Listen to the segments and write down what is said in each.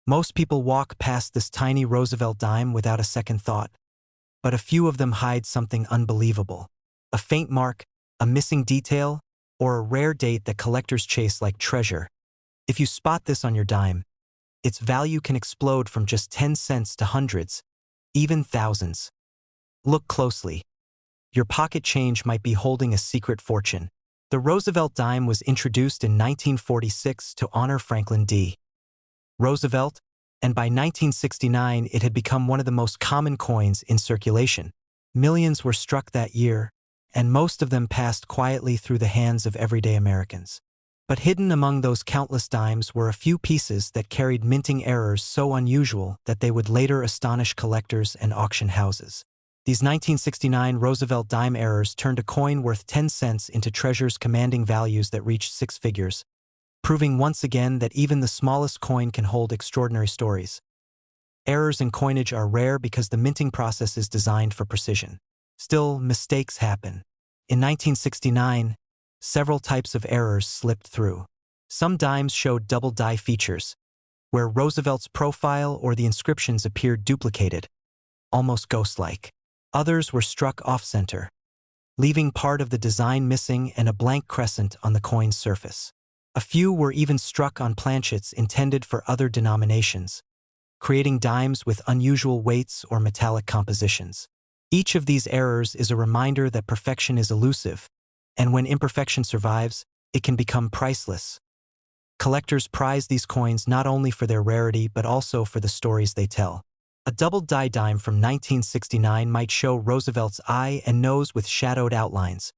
Most people walk past this tiny Roosevelt dime without a second thought, but a few of them hide something unbelievable. A faint mark, a missing detail, or a rare date that collectors chase like treasure. If you spot this on your dime, its value can explode from just 10 cents to hundreds, even thousands. Look closely. Your pocket change might be holding a secret fortune. The Roosevelt dime was introduced in 1946 to honor Franklin D. Roosevelt, and by 1969 it had become one of the most common coins in circulation. Millions were struck that year, and most of them passed quietly through the hands of everyday Americans. But hidden among those countless dimes were a few pieces that carried minting errors so unusual that they would later astonish collectors and auction houses. These 1969 Roosevelt dime errors turned a coin worth 10 cents into treasures commanding values that reached six figures, proving once again that even the smallest coin can hold extraordinary stories. Errors in coinage are rare because the minting process is designed for precision. Still, mistakes happen. In 1969, several types of errors slipped through. Some dimes showed double die features, where Roosevelt's profile or the inscriptions appeared duplicated, almost ghost-like. Others were struck off-center, leaving part of the design missing and a blank crescent on the coin's surface. A few were even struck on planchets intended for other denominations, creating dimes with unusual weights or metallic compositions. Each of these errors is a reminder that perfection is elusive, and when imperfection survives, it can become priceless. Collectors prize these coins not only for their rarity but also for the stories they tell. A double-die dime from 1969 might show Roosevelt's eye and nose with shadowed outlines,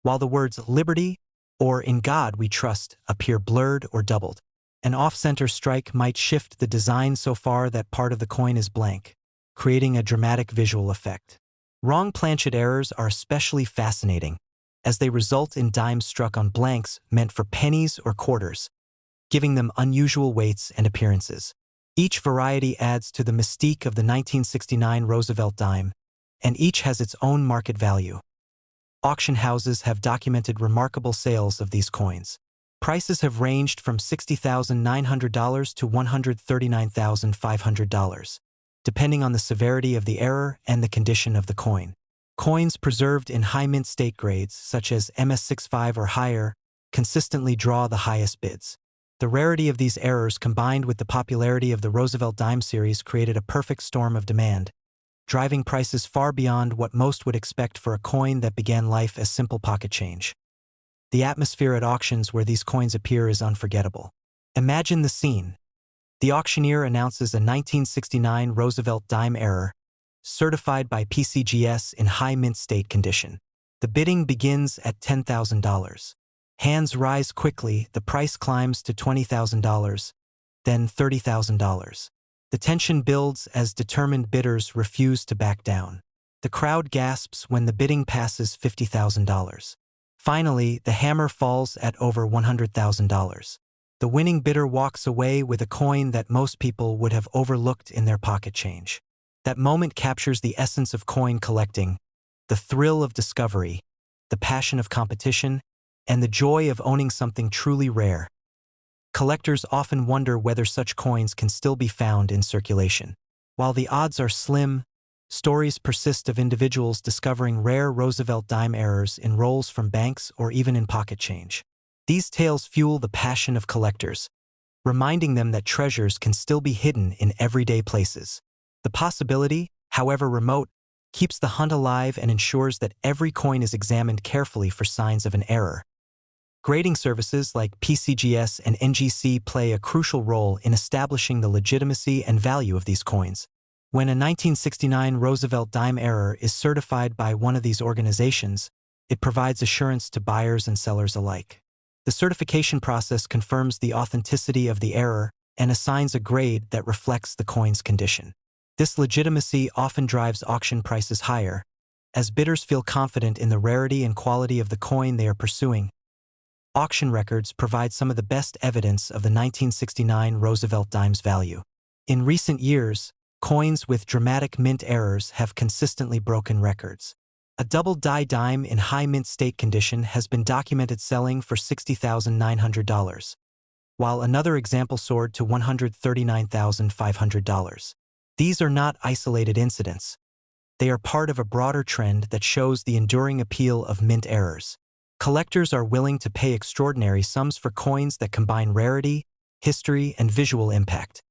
while the words "Liberty" or "In God We Trust" appear blurred or doubled. An off-center strike might shift the design so far that part of the coin is blank, creating a dramatic visual effect. Wrong planchet errors are especially fascinating, as they result in dimes struck on blanks meant for pennies or quarters, giving them unusual weights and appearances. Each variety adds to the mystique of the 1969 Roosevelt dime, and each has its own market value. Auction houses have documented remarkable sales of these coins. Prices have ranged from $60,900 to $139,500, depending on the severity of the error and the condition of the coin. Coins preserved in high mint state grades, such as MS65 or higher, consistently draw the highest bids. The rarity of these errors combined with the popularity of the Roosevelt Dime series created a perfect storm of demand, driving prices far beyond what most would expect for a coin that began life as simple pocket change. The atmosphere at auctions where these coins appear is unforgettable. Imagine the scene. The auctioneer announces a 1969 Roosevelt Dime error, certified by PCGS in high mint state condition. The bidding begins at $10,000. Hands rise quickly, the price climbs to $20,000, then $30,000. The tension builds as determined bidders refuse to back down. The crowd gasps when the bidding passes $50,000. Finally, the hammer falls at over $100,000. The winning bidder walks away with a coin that most people would have overlooked in their pocket change. That moment captures the essence of coin collecting, the thrill of discovery, the passion of competition, and the joy of owning something truly rare. Collectors often wonder whether such coins can still be found in circulation. While the odds are slim, stories persist of individuals discovering rare Roosevelt dime errors in rolls from banks or even in pocket change. These tales fuel the passion of collectors, reminding them that treasures can still be hidden in everyday places. The possibility, however remote, keeps the hunt alive and ensures that every coin is examined carefully for signs of an error. Grading services like PCGS and NGC play a crucial role in establishing the legitimacy and value of these coins. When a 1969 Roosevelt Dime error is certified by one of these organizations, it provides assurance to buyers and sellers alike. The certification process confirms the authenticity of the error and assigns a grade that reflects the coin's condition. This legitimacy often drives auction prices higher, as bidders feel confident in the rarity and quality of the coin they are pursuing. Auction records provide some of the best evidence of the 1969 Roosevelt Dime's value. In recent years, coins with dramatic mint errors have consistently broken records. A double-die dime in high mint state condition has been documented selling for $60,900, while another example soared to $139,500. These are not isolated incidents. They are part of a broader trend that shows the enduring appeal of mint errors. Collectors are willing to pay extraordinary sums for coins that combine rarity, history, and visual impact.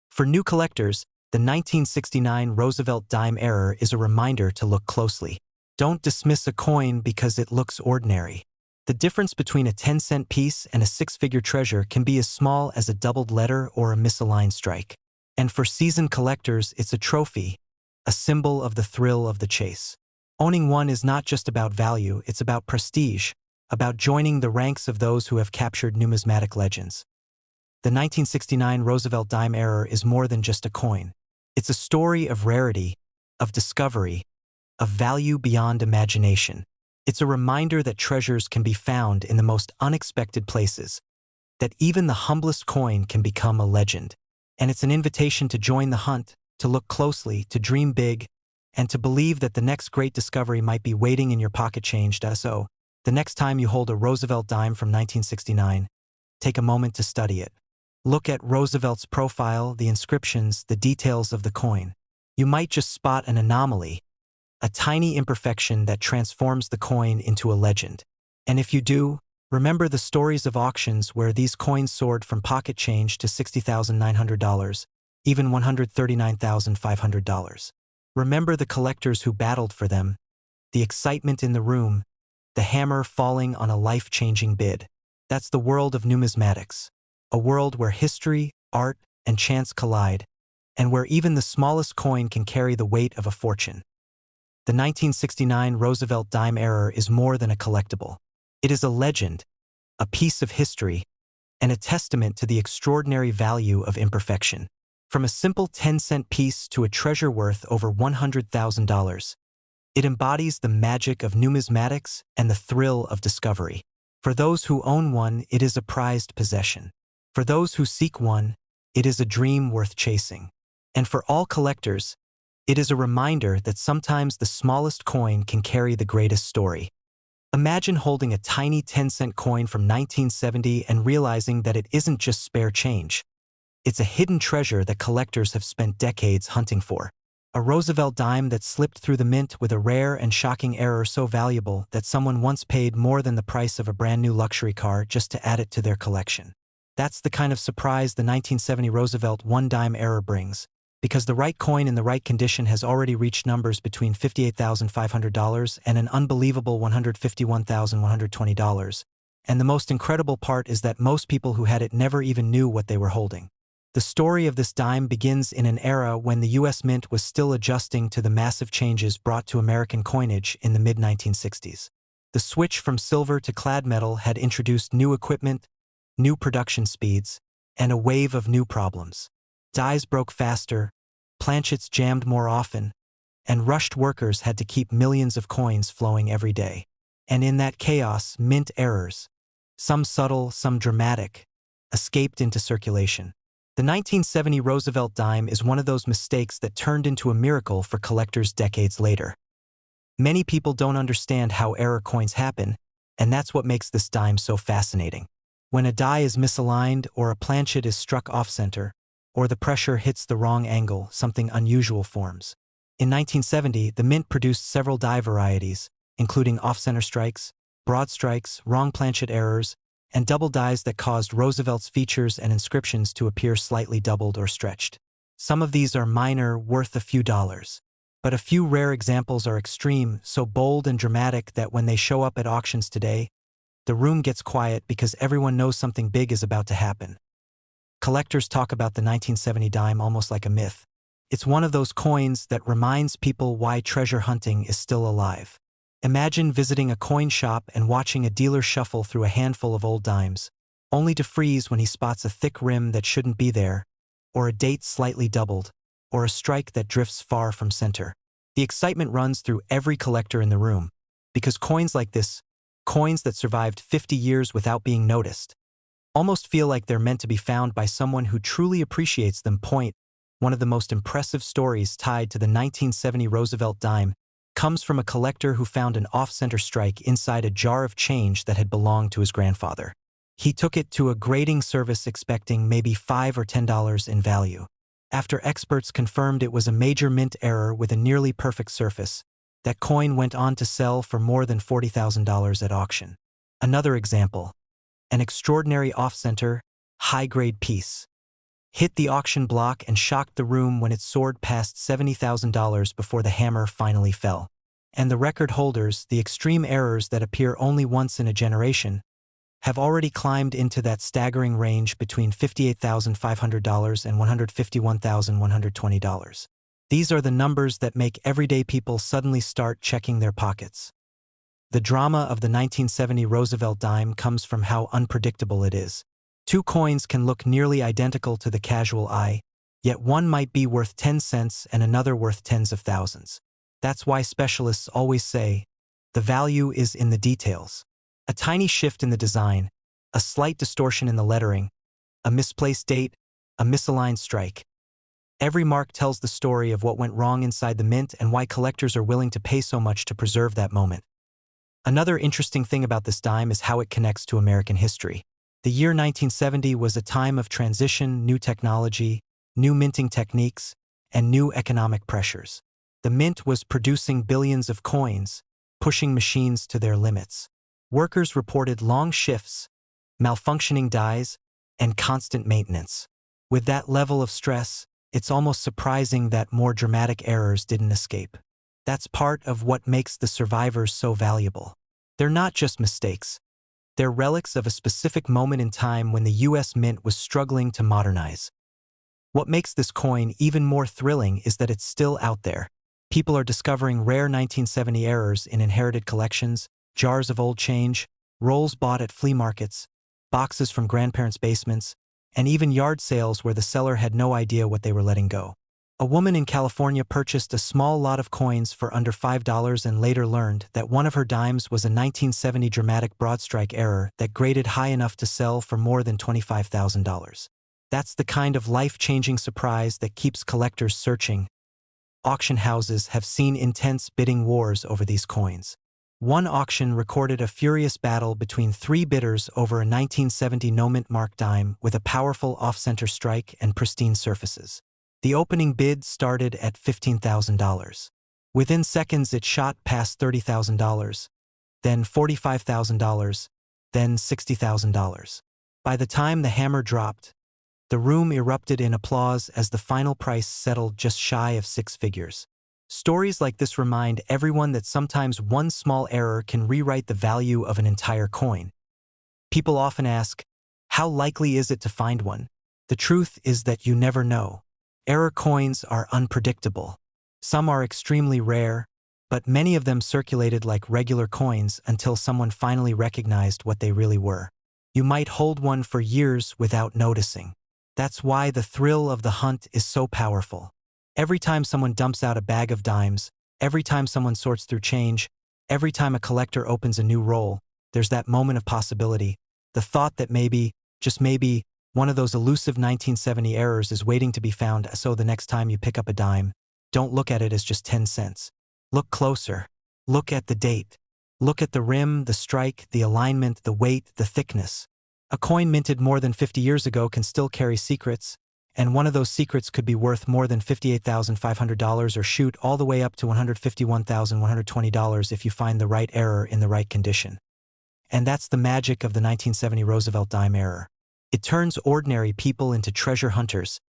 For new collectors, the 1969 Roosevelt Dime error is a reminder to look closely. Don't dismiss a coin because it looks ordinary. The difference between a 10-cent piece and a six-figure treasure can be as small as a doubled letter or a misaligned strike. And for seasoned collectors, it's a trophy, a symbol of the thrill of the chase. Owning one is not just about value, it's about prestige, about joining the ranks of those who have captured numismatic legends. The 1969 Roosevelt Dime error is more than just a coin. It's a story of rarity, of discovery, of value beyond imagination. It's a reminder that treasures can be found in the most unexpected places, that even the humblest coin can become a legend. And it's an invitation to join the hunt, to look closely, to dream big, and to believe that the next great discovery might be waiting in your pocket change. So, the next time you hold a Roosevelt dime from 1969, take a moment to study it. Look at Roosevelt's profile, the inscriptions, the details of the coin. You might just spot an anomaly, a tiny imperfection that transforms the coin into a legend. And if you do, remember the stories of auctions where these coins soared from pocket change to $60,900, even $139,500. Remember the collectors who battled for them, the excitement in the room, the hammer falling on a life-changing bid. That's the world of numismatics, a world where history, art, and chance collide, and where even the smallest coin can carry the weight of a fortune. The 1969 Roosevelt Dime error is more than a collectible. It is a legend, a piece of history, and a testament to the extraordinary value of imperfection. From a simple 10-cent piece to a treasure worth over $100,000, it embodies the magic of numismatics and the thrill of discovery. For those who own one, it is a prized possession. For those who seek one, it is a dream worth chasing. And for all collectors, it is a reminder that sometimes the smallest coin can carry the greatest story. Imagine holding a tiny 10-cent coin from 1970 and realizing that it isn't just spare change. It's a hidden treasure that collectors have spent decades hunting for. A Roosevelt dime that slipped through the mint with a rare and shocking error so valuable that someone once paid more than the price of a brand new luxury car just to add it to their collection. That's the kind of surprise the 1970 Roosevelt one-dime error brings, because the right coin in the right condition has already reached numbers between $58,500 and an unbelievable $151,120. And the most incredible part is that most people who had it never even knew what they were holding. The story of this dime begins in an era when the U.S. Mint was still adjusting to the massive changes brought to American coinage in the mid-1960s. The switch from silver to clad metal had introduced new equipment, new production speeds, and a wave of new problems. Dies broke faster, planchets jammed more often, and rushed workers had to keep millions of coins flowing every day. And in that chaos, mint errors, some subtle, some dramatic, escaped into circulation. The 1970 Roosevelt dime is one of those mistakes that turned into a miracle for collectors decades later. Many people don't understand how error coins happen, and that's what makes this dime so fascinating. When a die is misaligned or a planchet is struck off-center, or the pressure hits the wrong angle, something unusual forms. In 1970, the Mint produced several die varieties, including off-center strikes, broad strikes, wrong planchet errors, and double dies that caused Roosevelt's features and inscriptions to appear slightly doubled or stretched. Some of these are minor, worth a few dollars. But a few rare examples are extreme, so bold and dramatic that when they show up at auctions today, the room gets quiet because everyone knows something big is about to happen. Collectors talk about the 1970 dime almost like a myth. It's one of those coins that reminds people why treasure hunting is still alive. Imagine visiting a coin shop and watching a dealer shuffle through a handful of old dimes, only to freeze when he spots a thick rim that shouldn't be there, or a date slightly doubled, or a strike that drifts far from center. The excitement runs through every collector in the room, because coins like this, coins that survived 50 years without being noticed, almost feel like they're meant to be found by someone who truly appreciates them. One of the most impressive stories tied to the 1970 Roosevelt dime comes from a collector who found an off-center strike inside a jar of change that had belonged to his grandfather. He took it to a grading service expecting maybe $5 or $10 in value. After experts confirmed it was a major mint error with a nearly perfect surface, that coin went on to sell for more than $40,000 at auction. Another example, an extraordinary off-center, high-grade piece, hit the auction block and shocked the room when it soared past $70,000 before the hammer finally fell. And the record holders, the extreme errors that appear only once in a generation, have already climbed into that staggering range between $58,500 and $151,120. These are the numbers that make everyday people suddenly start checking their pockets. The drama of the 1970 Roosevelt Dime comes from how unpredictable it is. Two coins can look nearly identical to the casual eye, yet one might be worth 10 cents and another worth tens of thousands. That's why specialists always say, the value is in the details. A tiny shift in the design, a slight distortion in the lettering, a misplaced date, a misaligned strike. Every mark tells the story of what went wrong inside the mint and why collectors are willing to pay so much to preserve that moment. Another interesting thing about this dime is how it connects to American history. The year 1970 was a time of transition, new technology, new minting techniques, and new economic pressures. The mint was producing billions of coins, pushing machines to their limits. Workers reported long shifts, malfunctioning dies, and constant maintenance. With that level of stress, it's almost surprising that more dramatic errors didn't escape. That's part of what makes the survivors so valuable. They're not just mistakes. They're relics of a specific moment in time when the U.S. Mint was struggling to modernize. What makes this coin even more thrilling is that it's still out there. People are discovering rare 1970 errors in inherited collections, jars of old change, rolls bought at flea markets, boxes from grandparents' basements, and even yard sales where the seller had no idea what they were letting go. A woman in California purchased a small lot of coins for under $5 and later learned that one of her dimes was a 1970 dramatic broadstrike error that graded high enough to sell for more than $25,000. That's the kind of life-changing surprise that keeps collectors searching. Auction houses have seen intense bidding wars over these coins. One auction recorded a furious battle between three bidders over a 1970 no-mint mark dime with a powerful off-center strike and pristine surfaces. The opening bid started at $15,000. Within seconds it shot past $30,000, then $45,000, then $60,000. By the time the hammer dropped, the room erupted in applause as the final price settled just shy of six figures. Stories like this remind everyone that sometimes one small error can rewrite the value of an entire coin. People often ask, how likely is it to find one? The truth is that you never know. Error coins are unpredictable. Some are extremely rare, but many of them circulated like regular coins until someone finally recognized what they really were. You might hold one for years without noticing. That's why the thrill of the hunt is so powerful. Every time someone dumps out a bag of dimes, every time someone sorts through change, every time a collector opens a new roll, there's that moment of possibility, the thought that maybe, just maybe, one of those elusive 1970 errors is waiting to be found. So the next time you pick up a dime, don't look at it as just 10 cents. Look closer. Look at the date. Look at the rim, the strike, the alignment, the weight, the thickness. A coin minted more than 50 years ago can still carry secrets, and one of those secrets could be worth more than $58,500 or shoot all the way up to $151,120 if you find the right error in the right condition. And that's the magic of the 1970 Roosevelt Dime error. It turns ordinary people into treasure hunters,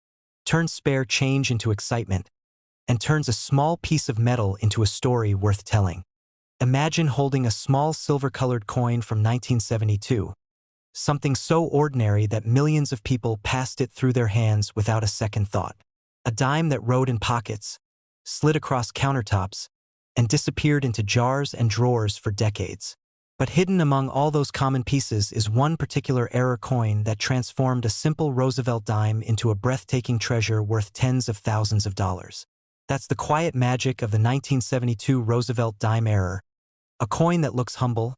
turns spare change into excitement, and turns a small piece of metal into a story worth telling. Imagine holding a small silver-colored coin from 1972. Something so ordinary that millions of people passed it through their hands without a second thought. A dime that rode in pockets, slid across countertops, and disappeared into jars and drawers for decades. But hidden among all those common pieces is one particular error coin that transformed a simple Roosevelt dime into a breathtaking treasure worth tens of thousands of dollars. That's the quiet magic of the 1972 Roosevelt Dime error, a coin that looks humble,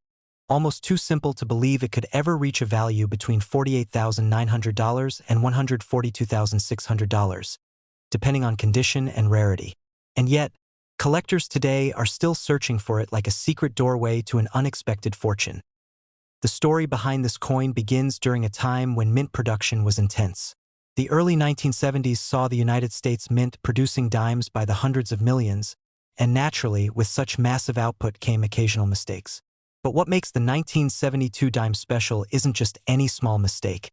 almost too simple to believe it could ever reach a value between $48,900 and $142,600, depending on condition and rarity. And yet, collectors today are still searching for it like a secret doorway to an unexpected fortune. The story behind this coin begins during a time when mint production was intense. The early 1970s saw the United States Mint producing dimes by the hundreds of millions, and naturally, with such massive output came occasional mistakes. But what makes the 1972 dime special isn't just any small mistake.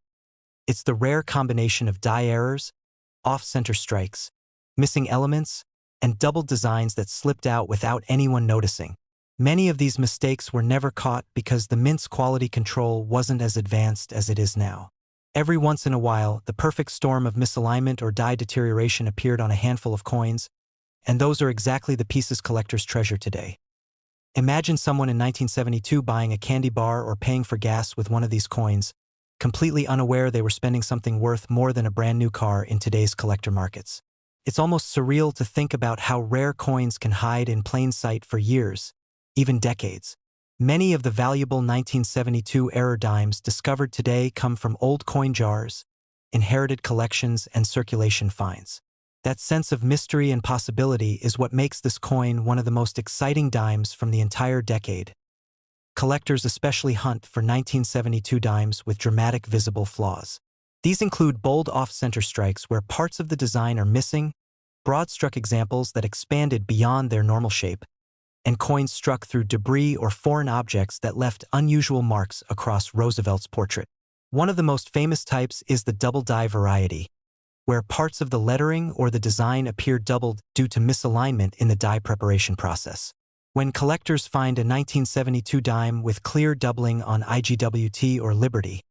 It's the rare combination of die errors, off-center strikes, missing elements, and doubled designs that slipped out without anyone noticing. Many of these mistakes were never caught because the mint's quality control wasn't as advanced as it is now. Every once in a while, the perfect storm of misalignment or die deterioration appeared on a handful of coins, and those are exactly the pieces collectors treasure today. Imagine someone in 1972 buying a candy bar or paying for gas with one of these coins, completely unaware they were spending something worth more than a brand new car in today's collector markets. It's almost surreal to think about how rare coins can hide in plain sight for years, even decades. Many of the valuable 1972 era dimes discovered today come from old coin jars, inherited collections, and circulation finds. That sense of mystery and possibility is what makes this coin one of the most exciting dimes from the entire decade. Collectors especially hunt for 1972 dimes with dramatic visible flaws. These include bold off-center strikes where parts of the design are missing, broad-struck examples that expanded beyond their normal shape, and coins struck through debris or foreign objects that left unusual marks across Roosevelt's portrait. One of the most famous types is the double die variety, where parts of the lettering or the design appear doubled due to misalignment in the die preparation process. When collectors find a 1972 dime with clear doubling on IGWT or Liberty,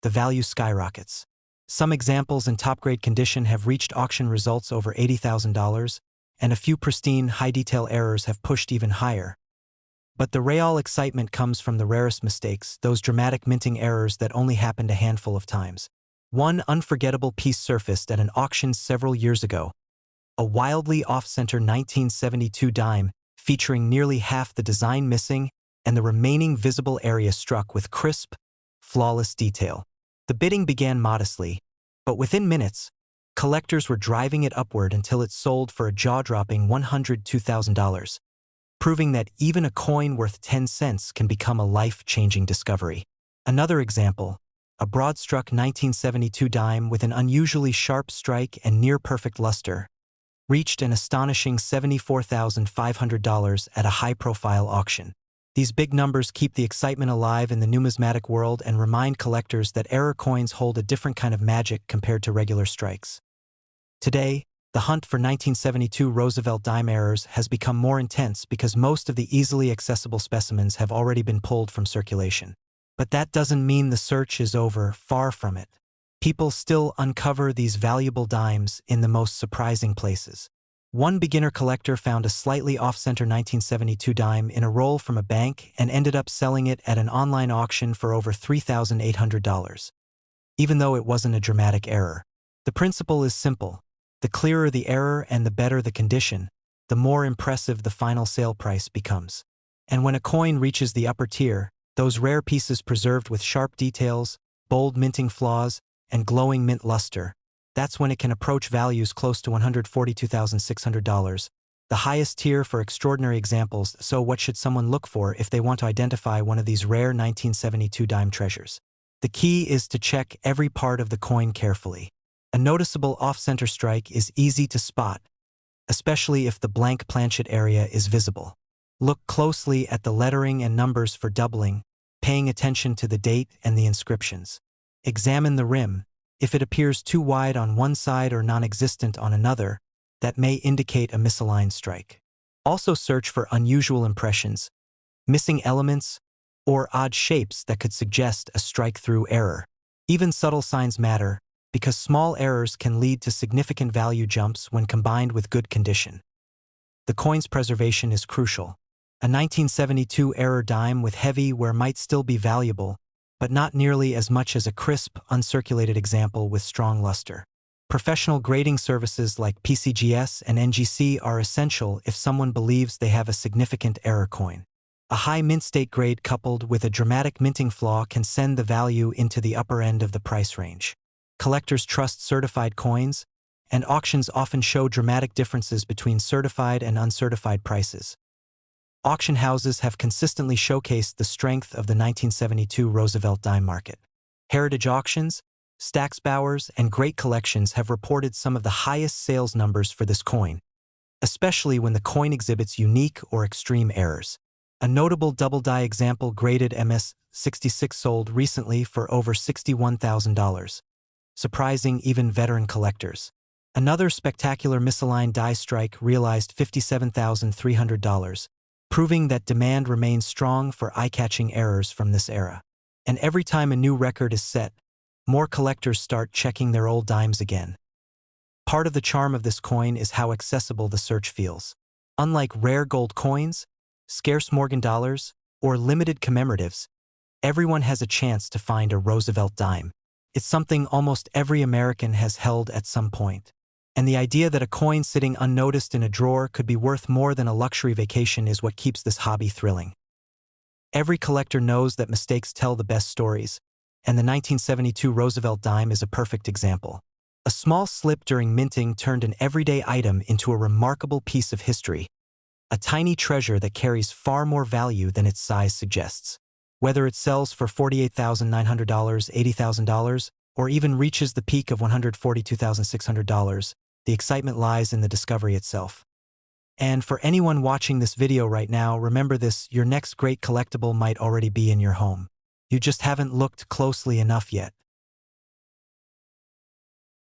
the value skyrockets. Some examples in top-grade condition have reached auction results over $80,000, and a few pristine, high-detail errors have pushed even higher. But the real excitement comes from the rarest mistakes, those dramatic minting errors that only happened a handful of times. One unforgettable piece surfaced at an auction several years ago, a wildly off-center 1972 dime featuring nearly half the design missing and the remaining visible area struck with crisp, flawless detail. The bidding began modestly, but within minutes, collectors were driving it upward until it sold for a jaw-dropping $102,000, proving that even a coin worth 10 cents can become a life-changing discovery. Another example, a broad-struck 1972 dime with an unusually sharp strike and near-perfect luster, reached an astonishing $74,500 at a high-profile auction. These big numbers keep the excitement alive in the numismatic world and remind collectors that error coins hold a different kind of magic compared to regular strikes. Today, the hunt for 1972 Roosevelt Dime errors has become more intense because most of the easily accessible specimens have already been pulled from circulation. But that doesn't mean the search is over, far from it. People still uncover these valuable dimes in the most surprising places. One beginner collector found a slightly off-center 1972 dime in a roll from a bank and ended up selling it at an online auction for over $3,800. Even though it wasn't a dramatic error. The principle is simple. The clearer the error and the better the condition, the more impressive the final sale price becomes. And when a coin reaches the upper tier, those rare pieces preserved with sharp details, bold minting flaws, and glowing mint luster, that's when it can approach values close to $142,600, the highest tier for extraordinary examples. So what should someone look for if they want to identify one of these rare 1972 dime treasures? The key is to check every part of the coin carefully. A noticeable off-center strike is easy to spot, especially if the blank planchet area is visible. Look closely at the lettering and numbers for doubling, paying attention to the date and the inscriptions. Examine the rim. If it appears too wide on one side or non-existent on another, that may indicate a misaligned strike. Also search for unusual impressions, missing elements, or odd shapes that could suggest a strike-through error. Even subtle signs matter, because small errors can lead to significant value jumps when combined with good condition. The coin's preservation is crucial. A 1972 error dime with heavy wear might still be valuable, but not nearly as much as a crisp, uncirculated example with strong luster. Professional grading services like PCGS and NGC are essential if someone believes they have a significant error coin. A high mint state grade coupled with a dramatic minting flaw can send the value into the upper end of the price range. Collectors trust certified coins, and auctions often show dramatic differences between certified and uncertified prices. Auction houses have consistently showcased the strength of the 1972 Roosevelt Dime market. Heritage auctions, Stack's Bowers, and Great Collections have reported some of the highest sales numbers for this coin, especially when the coin exhibits unique or extreme errors. A notable double die example graded MS-66 sold recently for over $61,000, surprising even veteran collectors. Another spectacular misaligned die strike realized $57,300, proving that demand remains strong for eye-catching errors from this era. And every time a new record is set, more collectors start checking their old dimes again. Part of the charm of this coin is how accessible the search feels. Unlike rare gold coins, scarce Morgan dollars, or limited commemoratives, everyone has a chance to find a Roosevelt dime. It's something almost every American has held at some point. And the idea that a coin sitting unnoticed in a drawer could be worth more than a luxury vacation is what keeps this hobby thrilling. Every collector knows that mistakes tell the best stories, and the 1972 Roosevelt dime is a perfect example. A small slip during minting turned an everyday item into a remarkable piece of history, a tiny treasure that carries far more value than its size suggests. Whether it sells for $48,900, $80,000, or even reaches the peak of $142,600, the excitement lies in the discovery itself. And for anyone watching this video right now, remember this: your next great collectible might already be in your home. You just haven't looked closely enough yet.